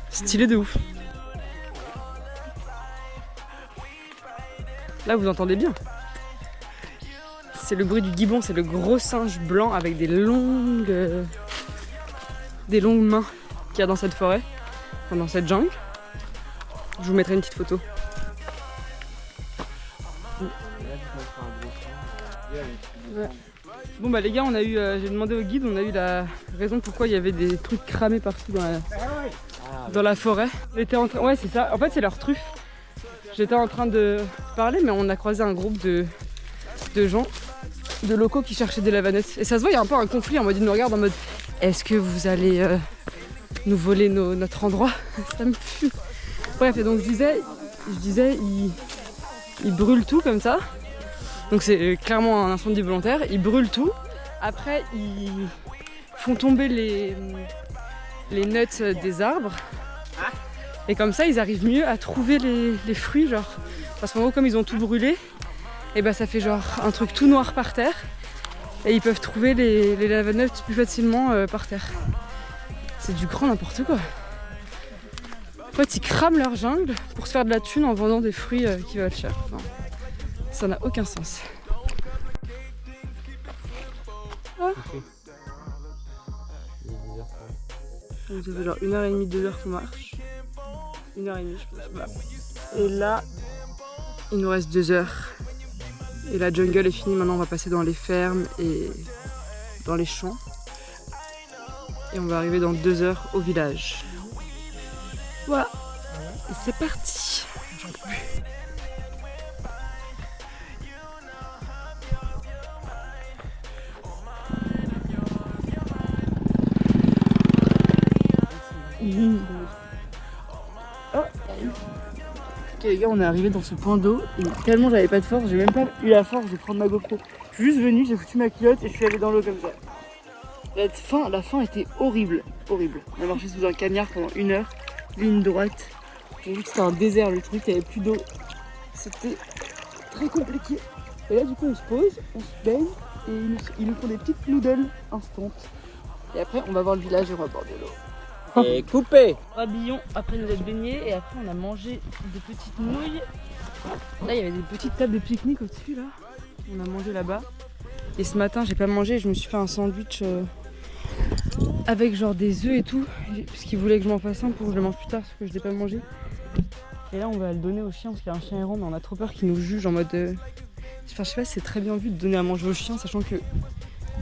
Stylé de ouf. Là, vous entendez bien. C'est le bruit du gibbon, c'est le gros singe blanc avec des longues mains qu'il y a dans cette forêt, enfin, dans cette jungle. Je vous mettrai une petite photo. Ouais. Bon bah les gars, on a eu, j'ai demandé au guide, on a eu la raison pourquoi il y avait des trucs cramés partout dans la forêt. On était en train, ouais c'est ça, en fait c'est leur truffe. J'étais en train de parler mais on a croisé un groupe de gens de locaux qui cherchaient des lavanettes. Et ça se voit, il y a un peu un conflit en mode, ils nous regardent en mode, est-ce que vous allez nous voler notre endroit? Ça me fume. Bref, et donc je disais, ils brûlent tout comme ça. Donc c'est clairement un incendie volontaire. Ils brûlent tout. Après, ils font tomber les nuts des arbres. Et comme ça, ils arrivent mieux à trouver les fruits, genre. Parce qu'en gros, comme ils ont tout brûlé, et bah ça fait genre un truc tout noir par terre. Et ils peuvent trouver les lavanuts plus facilement par terre. C'est du grand n'importe quoi. En fait, ils crament leur jungle pour se faire de la thune en vendant des fruits qui valent cher. Enfin, ça n'a aucun sens. Ah. Ça fait genre 1h30, 2h qu'on marche. 1h30 je pense. Voilà. Et là, il nous reste 2 heures. Et la jungle est finie. Maintenant, on va passer dans les fermes et dans les champs. Et on va arriver dans 2 heures au village. Voilà. Et c'est parti. J'en peux plus. Oh. Ok les gars, on est arrivé dans ce point d'eau et tellement j'avais pas de force, j'ai même pas eu la force de prendre ma GoPro. Je suis juste venue, j'ai foutu ma culotte et je suis allée dans l'eau comme ça. La fin était horrible, horrible. On a marché sous un cagnard pendant 1 heure, ligne droite. J'ai vu que c'était un désert le truc, il n'y avait plus d'eau. C'était très compliqué. Et là du coup on se pose, on se baigne et ils nous font des petites noodles instant. Et après on va voir le village et on va boire de l'eau. Et coupé. Rhabillon après nous être baignés et après on a mangé des petites nouilles. Là il y avait des petites tables de pique-nique au-dessus là. On a mangé là-bas. Et ce matin j'ai pas mangé, je me suis fait un sandwich avec genre des œufs et tout. Parce qu'ils voulaient que je m'en fasse un pour que je le mange plus tard parce que je l'ai pas mangé. Et là on va le donner au chien parce qu'il y a un chien errant mais on a trop peur qu'il nous juge en mode... Enfin je sais pas si c'est très bien vu de donner à manger aux chiens sachant que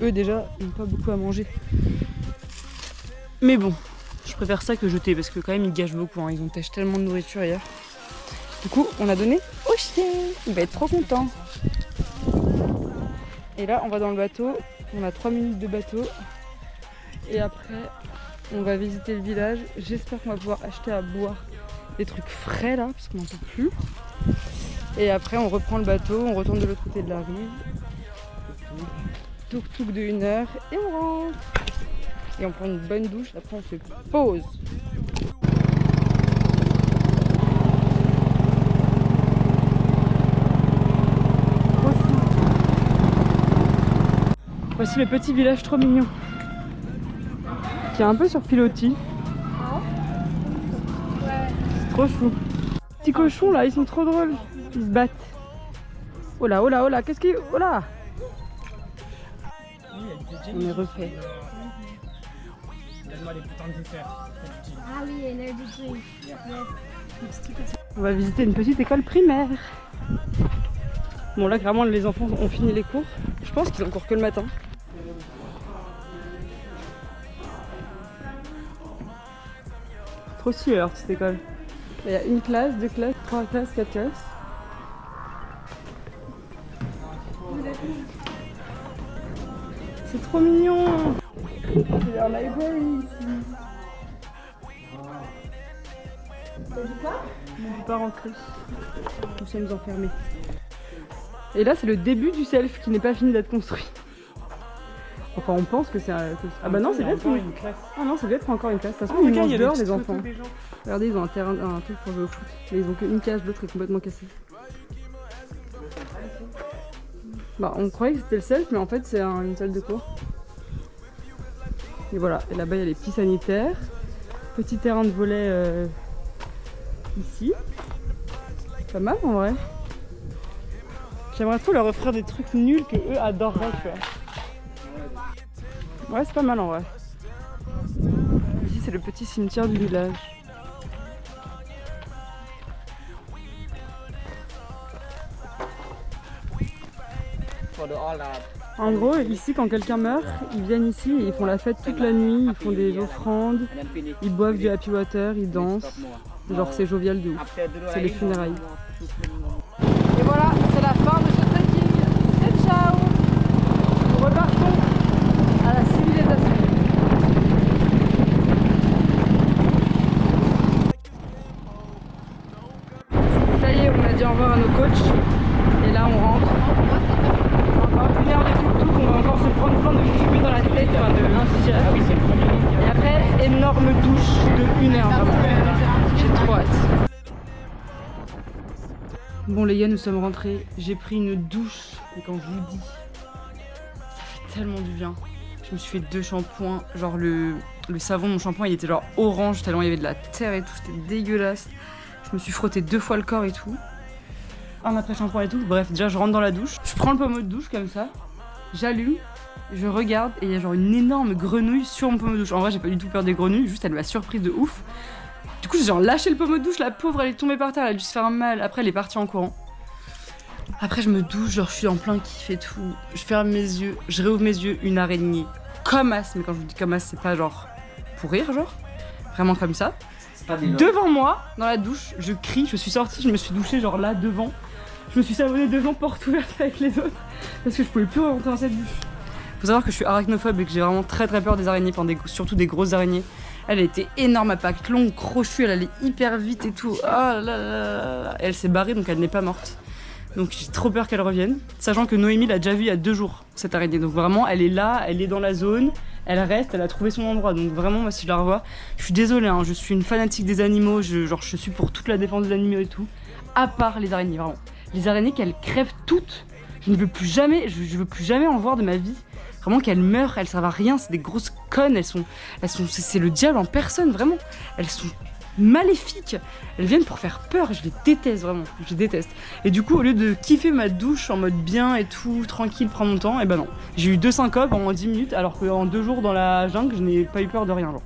eux déjà ils n'ont pas beaucoup à manger. Mais bon. Je préfère ça que jeter parce que quand même ils gâchent beaucoup, hein. Ils ont tâché tellement de nourriture hier. Du coup on a donné au chien, il va être trop content. Et là on va dans le bateau, on a 3 minutes de bateau. Et après on va visiter le village. J'espère qu'on va pouvoir acheter à boire des trucs frais là parce qu'on n'en peut plus. Et après on reprend le bateau, on retourne de l'autre côté de la rive. Tuk-tuk de 1 heure et on rentre. Et on prend une bonne douche, après on se pose. Voici le petit village trop mignon. Qui est un peu sur pilotis. C'est trop chou. Petits cochons là, ils sont trop drôles. Ils se battent. Oh là, oh là, oh là, qu'est-ce qu'il... Oh là. On est refait. Ah oui, et l'air du truc. On va visiter une petite école primaire. Bon là clairement les enfants ont fini les cours. Je pense qu'ils ont cours que le matin. Trop stylé alors cette école. Il y a 1 classe, 2 classes, 3 classes, 4 classes. C'est trop mignon. C'est leur library ici. T'as dit quoi? On ne peut pas rentrer. Nous sommes enfermés. Et là c'est le début du self qui n'est pas fini d'être construit. Enfin on pense que c'est un... Ah bah non c'est peut-être une classe. Ah non c'est peut-être encore une classe. Ça se trouve ils mangent dehors les enfants. Regardez ils ont un terrain, un truc pour jouer au foot. Mais ils ont qu'une cage, l'autre est complètement cassée. Bah on croyait que c'était le self mais en fait c'est une salle de cours. Et voilà, et là-bas il y a les petits sanitaires. Petit terrain de volley ici. Pas mal en vrai. J'aimerais trop leur offrir des trucs nuls que eux adoreraient, tu vois. Ouais, c'est pas mal en vrai. Ici, c'est le petit cimetière du village. En gros, ici, quand quelqu'un meurt, ils viennent ici et ils font la fête toute la nuit, ils font des offrandes, ils boivent du happy water, ils dansent. Genre, c'est jovial de ouf. C'est les funérailles. Et voilà, c'est la fin de ce trekking. C'est ciao. ça y est, on a dit au revoir à nos coachs. Et là, on rentre. Encore 1 heure de tuk-tuk, on va encore se prendre plein de fumée dans la tête, enfin de l'insuffisance. Ah oui, c'est le premier. Et après, énorme douche de 1 heure. Vraiment. J'ai trop hâte. Bon les gars, nous sommes rentrés. J'ai pris une douche. Et quand je vous dis, ça fait tellement du bien. Je me suis fait 2 shampoings. Genre le savon de mon shampoing, il était genre orange tellement il y avait de la terre et tout. C'était dégueulasse. Je me suis frotté 2 fois le corps et tout. Un après shampoing et tout. Bref, déjà je rentre dans la douche. Je prends le pommeau de douche comme ça. J'allume. Je regarde et il y a genre une énorme grenouille sur mon pommeau de douche. En vrai, j'ai pas du tout peur des grenouilles. Juste, elle m'a surprise de ouf. Du coup, j'ai genre lâché le pommeau de douche, la pauvre, elle est tombée par terre, elle a dû se faire mal. Après, elle est partie en courant. Après, je me douche, genre, je suis en plein kiff et tout. Je ferme mes yeux, je réouvre mes yeux, une araignée comme as. Mais quand je vous dis comme as, c'est pas genre pour rire, genre. Vraiment comme ça. Devant moi, dans la douche, je crie, je suis sortie, je me suis douchée, genre là, devant. Je me suis savonnée devant, porte ouverte avec les autres. Parce que je pouvais plus rentrer dans cette douche. Faut savoir que je suis arachnophobe et que j'ai vraiment très peur des araignées, enfin surtout des grosses araignées. Elle était énorme à pattes longues, crochue, elle allait hyper vite et tout. Oh là là là. Elle s'est barrée donc elle n'est pas morte. Donc j'ai trop peur qu'elle revienne. Sachant que Noémie l'a déjà vue il y a 2 jours, cette araignée. Donc vraiment, elle est là, elle est dans la zone, elle reste, elle a trouvé son endroit. Donc vraiment, moi si je la revois, je suis désolée, hein, je suis une fanatique des animaux, je suis pour toute la défense des animaux et tout. À part les araignées, vraiment. Les araignées qu'elles crèvent toutes, je ne veux plus jamais, je veux plus jamais en voir de ma vie. Vraiment qu'elles meurent, elles servent à rien, c'est des grosses connes, c'est le diable en personne, vraiment. Elles sont maléfiques, elles viennent pour faire peur, je les déteste vraiment, je les déteste. Et du coup, au lieu de kiffer ma douche en mode bien et tout, tranquille, prendre mon temps, et ben non. J'ai eu 2 syncopes en 10 minutes, alors qu'en 2 jours dans la jungle, je n'ai pas eu peur de rien, genre.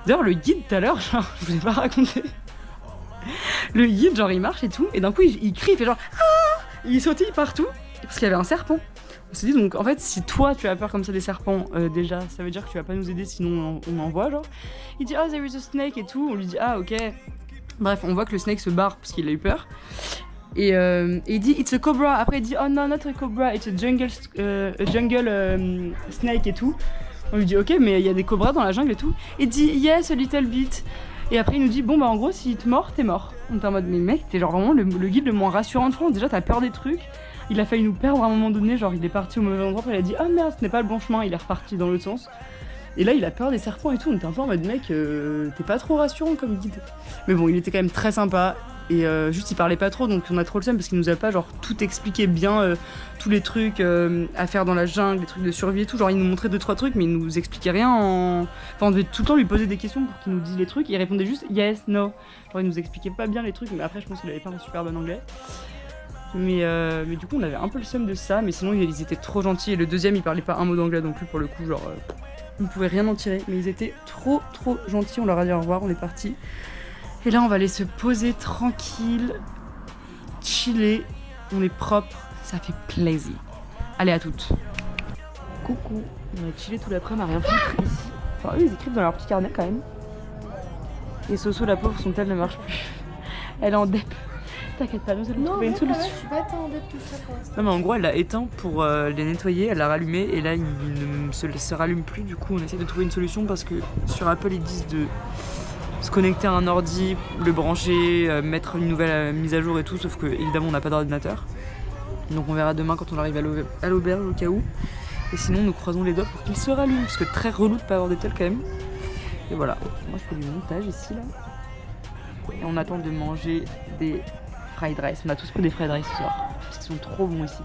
D'ailleurs, le guide tout à l'heure, genre, je vous ai pas raconté. Le guide, genre, il marche et tout, et d'un coup, il crie, il fait genre ah, il sautille partout, parce qu'il y avait un serpent. On s'est dit donc en fait si toi tu as peur comme ça des serpents déjà ça veut dire que tu vas pas nous aider sinon on en voit genre. Il dit oh there is a snake et tout, on lui dit ah ok. Bref on voit que le snake se barre parce qu'il a eu peur. Et il dit it's a cobra, après il dit oh no not a cobra, it's a jungle snake et tout. On lui dit ok mais il y a des cobras dans la jungle et tout. Il dit yes a little bit. Et après il nous dit bon bah en gros si te mord t'es mort. On était en mode mais mec t'es genre vraiment le guide le moins rassurant de France, déjà t'as peur des trucs. Il a failli nous perdre à un moment donné, genre il est parti au mauvais endroit, puis il a dit oh merde ce n'est pas le bon chemin, il est reparti dans l'autre sens. Et là il a peur des serpents et tout, on était un peu en mode mec t'es pas trop rassurant comme guide. Mais bon il était quand même très sympa et juste il parlait pas trop donc on a trop le seum parce qu'il nous a pas genre tout expliqué bien tous les trucs à faire dans la jungle, les trucs de survie et tout, genre il nous montrait 2-3 trucs mais il nous expliquait rien Enfin on devait tout le temps lui poser des questions pour qu'il nous dise les trucs et il répondait juste yes, no. Genre il nous expliquait pas bien les trucs mais après je pense qu'il avait pas un super bon anglais. Mais du coup on avait un peu le seum de ça, mais sinon ils étaient trop gentils et le deuxième il parlait pas un mot d'anglais non plus pour le coup, genre on ne pouvait rien en tirer, mais ils étaient trop gentils, on leur a dit au revoir, on est parti. Et là on va aller se poser tranquille, chiller, on est propre, ça fait plaisir. Allez à toutes. Coucou, on a chillé tout l'après-midi, on a rien foutre ici. Enfin eux ils écrivent dans leur petit carnet quand même. Et Soso la pauvre son tel ne marche plus. Elle est en dep. T'inquiète pas, nous allons trouver une solution. Je suis pas tant en dette que ça pour l'instant. Non mais en gros elle l'a éteint pour les nettoyer, elle l'a rallumé et là il ne se rallume plus. Du coup on essaie de trouver une solution parce que sur Apple ils disent de se connecter à un ordi, le brancher, mettre une nouvelle mise à jour et tout, sauf que évidemment on n'a pas d'ordinateur. Donc on verra demain quand on arrive à l'auberge au cas où. Et sinon nous croisons les doigts pour qu'il se rallume parce que très relou de pas avoir d'étoile quand même. Et voilà, moi je fais du montage ici là. Et on attend de manger des fried rice. On a tous pris des fried rice ce soir parce qu'ils sont trop bons ici.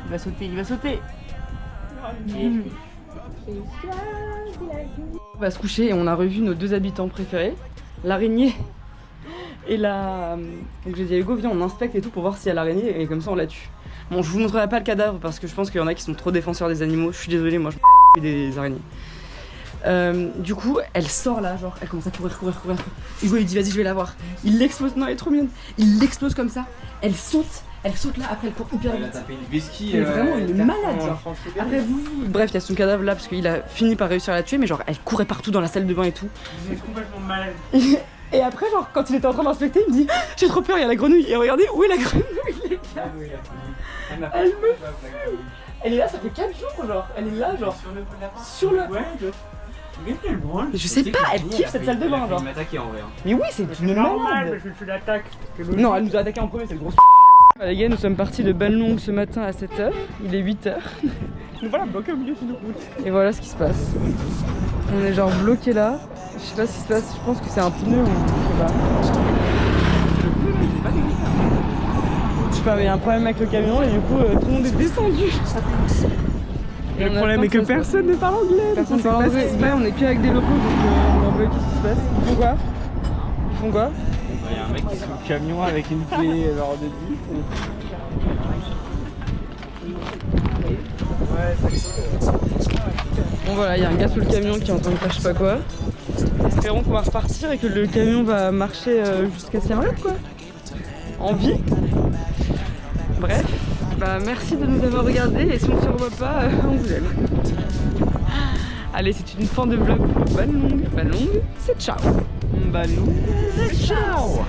Il va sauter, il va sauter. On va se coucher et on a revu nos 2 habitants préférés, l'araignée et la... Donc j'ai dit à Hugo viens on inspecte et tout pour voir s'il y a l'araignée et comme ça on la tue. Bon je vous montrerai pas le cadavre parce que je pense qu'il y en a qui sont trop défenseurs des animaux, je suis désolée moi je des araignées. Du coup elle sort là genre, elle commence à courir. Hugo il dit vas-y je vais la voir. Il l'explose, non elle est trop mignonne. Il l'explose comme ça, elle saute là après elle court hyper vite. Elle a tapé une biscuit. Elle est vraiment une malade genre. Après vous, bref il y a son cadavre là parce qu'il a fini par réussir à la tuer mais genre elle courait partout dans la salle de bain et tout. Vous êtes complètement malade. Et après genre quand il était en train d'inspecter il me dit j'ai trop peur il y a la grenouille et regardez où est la grenouille les gars. Elle me fume. Elle est là, ça fait 4 jours, genre. Elle est là, genre. Sur le Ouais. Je sais pas, elle kiffe cette salle de bain, genre. m'attaquer en vrai. Mais oui, c'est une malade. parce que tu l'attaques. Non, elle nous a attaqué en premier, c'est le gros. Les gars, nous sommes partis de Banlong ce matin à 7h. Il est 8h. Nous voilà bloqués au milieu d'une route. Et voilà ce qui se passe. On est genre bloqué là. Je sais pas ce qui se passe, je pense que c'est un pneu ou je sais pas. Je sais pas, mais il y a un problème avec le camion et du coup tout le monde est descendu. Et Le on problème attend est que ça se passe. personne ne parle anglais. Personne ne parle anglais. Ouais, on est que avec des locaux donc on va voir qu'est-ce qui se passe. Ils font quoi? Ils font quoi? Il y a un mec qui est sous le camion avec une clé genre de bif. Bon voilà, il y a un gars sous le camion qui est en train de faire je sais pas quoi. Espérons qu'on va repartir et que le camion va marcher jusqu'à Siem Reap quoi. En vie. Bref, bah merci de nous avoir regardés et si on ne se revoit pas, on vous aime. Allez, c'est une fin de vlog pour Banlong. Banlong, c'est ciao. Bah nous, c'est ciao.